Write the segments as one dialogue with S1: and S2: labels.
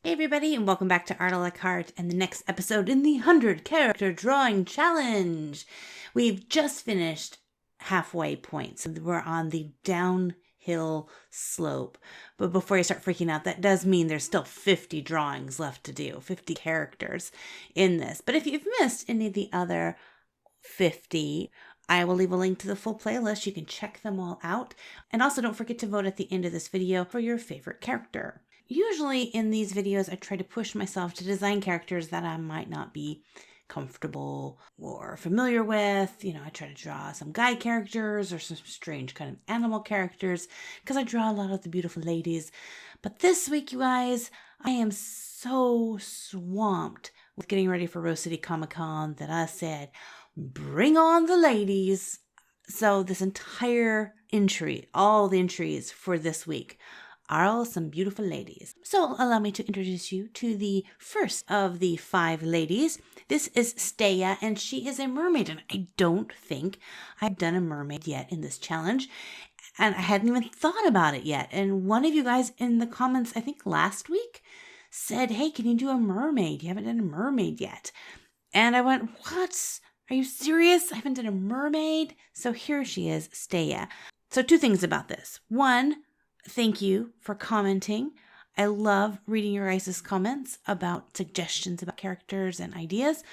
S1: Hey everybody, and welcome back to Art a la Carte and the next episode in the 100 character drawing challenge. We've just finished halfway point, so we're on the downhill slope. But before you start freaking out, that does mean there's still 50 drawings left to do, 50 characters in this. But if you've missed any of the other 50, I will leave a link to the full playlist. You can check them all out. And also don't forget to vote at the end of this video for your favorite character. Usually in these videos, I try to push myself to design characters that I might not be comfortable or familiar with. I try to draw some guy characters or some strange kind of animal characters because I draw a lot of the beautiful ladies. But this week, you guys, I am so swamped with getting ready for Rose City Comic Con that I said, bring on the ladies. So this entire entry, all the entries for this week, are all some beautiful ladies. So allow me to introduce you to the first of the 5 ladies. This is Staya, and she is a mermaid, and I don't think I've done a mermaid yet in this challenge, and I hadn't even thought about it yet. And one of you guys in the comments, I think last week, said, hey, can you do a mermaid? You haven't done a mermaid yet. And I went, what? Are you serious? I haven't done a mermaid? So here she is, Staya. So 2 things about this. 1, thank you for commenting. I love reading your guys' comments about suggestions about characters and ideas.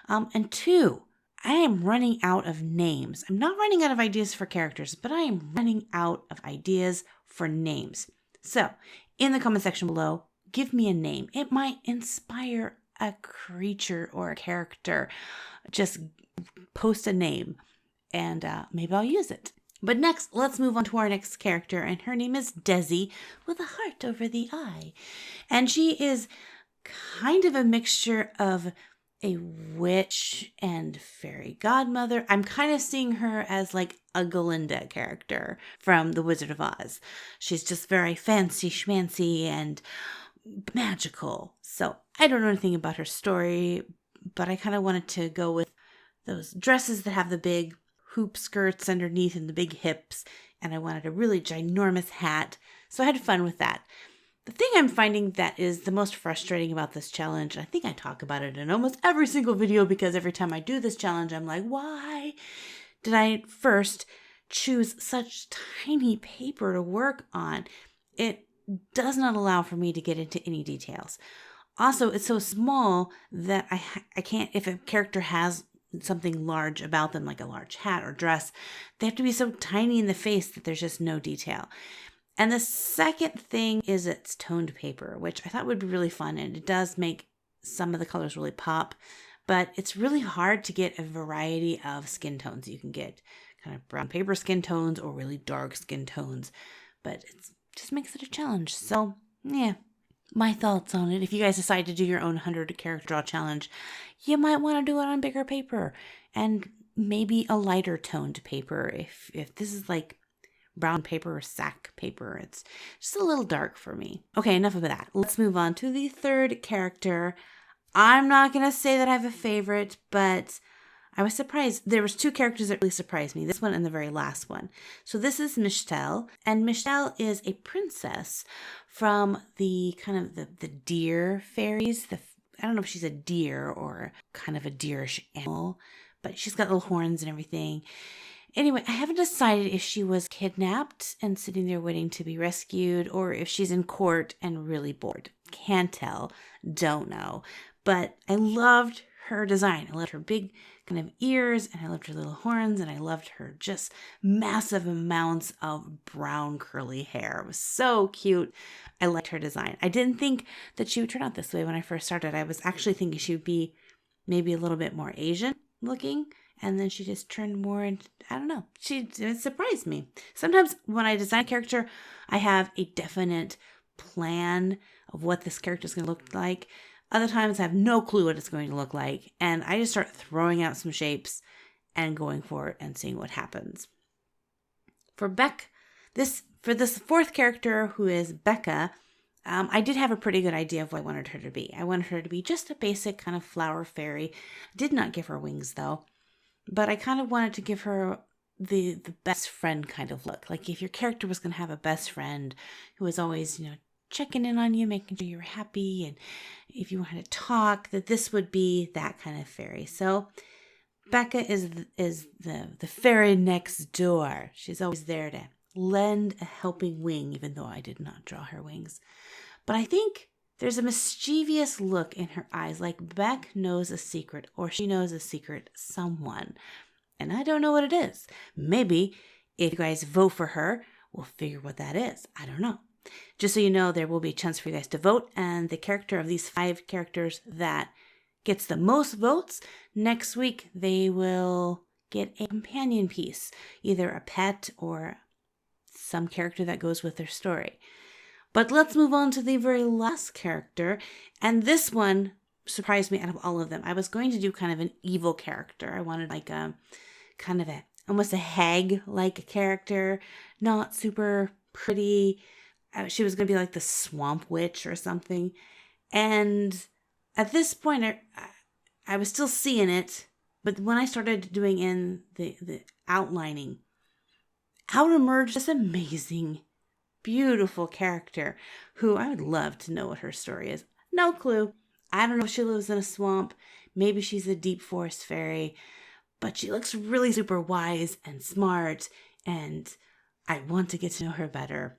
S1: And 2, I am running out of names. I'm not running out of ideas for characters, but I am running out of ideas for names. So in the comment section below, give me a name. It might inspire a creature or a character. Just post a name and maybe I'll use it. But next, let's move on to our next character, and her name is Desi with a heart over the eye. And she is kind of a mixture of a witch and fairy godmother. I'm kind of seeing her as like a Glinda character from The Wizard of Oz. She's just very fancy schmancy and magical. So I don't know anything about her story, but I kind of wanted to go with those dresses that have the big hoop skirts underneath and the big hips, and I wanted a really ginormous hat, so I had fun with that. The thing I'm finding that is the most frustrating about this challenge, and I think I talk about it in almost every single video because every time I do this challenge, I'm like, why did I first choose such tiny paper to work on? It does not allow for me to get into any details. Also, it's so small that I can't, if a character has something large about them, like a large hat or dress, they have to be so tiny in the face that there's just no detail. And the second thing is it's toned paper, which I thought would be really fun, and it does make some of the colors really pop, but it's really hard to get a variety of skin tones. You can get kind of brown paper skin tones or really dark skin tones, but it just makes it a challenge. So yeah, my thoughts on it. If you guys decide to do your own 100 character draw challenge, you might want to do it on bigger paper and maybe a lighter toned paper. If this is like brown paper or sack paper, it's just a little dark for me. Okay, enough of that. Let's move on to the third character. I'm not going to say that I have a favorite, but I was surprised. There was 2 characters that really surprised me, this one and the very last one. So this is Michelle, and Michelle is a princess from the kind of the deer fairies. I don't know if she's a deer or kind of a deerish animal, but she's got little horns and everything. Anyway, I haven't decided if she was kidnapped and sitting there waiting to be rescued, or if she's in court and really bored. Can't tell. Don't know. But I loved her design. I loved her big kind of ears, and I loved her little horns, and I loved her just massive amounts of brown curly hair. It was so cute. I liked her design. I didn't think that she would turn out this way when I first started. I was actually thinking she would be maybe a little bit more Asian looking, and then she just turned more into, I don't know. It surprised me. Sometimes when I design a character, I have a definite plan of what this character is going to look like. Other times I have no clue what it's going to look like, and I just start throwing out some shapes and going for it and seeing what happens. For this 4th character, who is Becca, I did have a pretty good idea of what I wanted her to be. I wanted her to be just a basic kind of flower fairy. Did not give her wings though, but I kind of wanted to give her the best friend kind of look. Like if your character was going to have a best friend who was always, checking in on you, making sure you're happy, and if you want to talk, that this would be that kind of fairy. So Becca is the fairy next door. She's always there to lend a helping wing, even though I did not draw her wings. But I think there's a mischievous look in her eyes, like Beck knows a secret, or she knows a secret someone. And I don't know what it is. Maybe if you guys vote for her, we'll figure what that is. I don't know. Just so you know, there will be a chance for you guys to vote, and the character of these 5 characters that gets the most votes, next week they will get a companion piece, either a pet or some character that goes with their story. But let's move on to the very last character, and this one surprised me out of all of them. I was going to do kind of an evil character. I wanted like a kind of almost a hag-like character, not super pretty. She was going to be like the swamp witch or something. And at this point, I was still seeing it, but when I started doing in the outlining, out emerged this amazing, beautiful character who I would love to know what her story is. No clue. I don't know if she lives in a swamp. Maybe she's a deep forest fairy, but she looks really super wise and smart, and I want to get to know her better.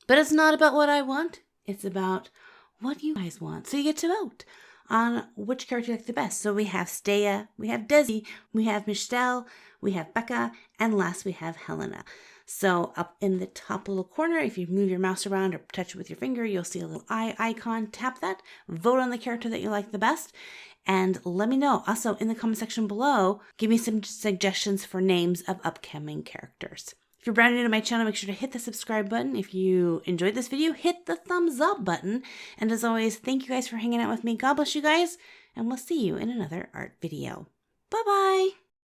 S1: But it's not about what I want. It's about what you guys want. So you get to vote on which character you like the best. So we have Stea, we have Desi, we have Michelle, we have Becca, and last we have Helena. So up in the top little corner, if you move your mouse around or touch it with your finger, you'll see a little eye icon. Tap that, vote on the character that you like the best, and let me know. Also, in the comment section below, give me some suggestions for names of upcoming characters. If you're brand new to my channel, make sure to hit the subscribe button. If you enjoyed this video, hit the thumbs up button. And as always, thank you guys for hanging out with me. God bless you guys, and we'll see you in another art video. Bye-bye!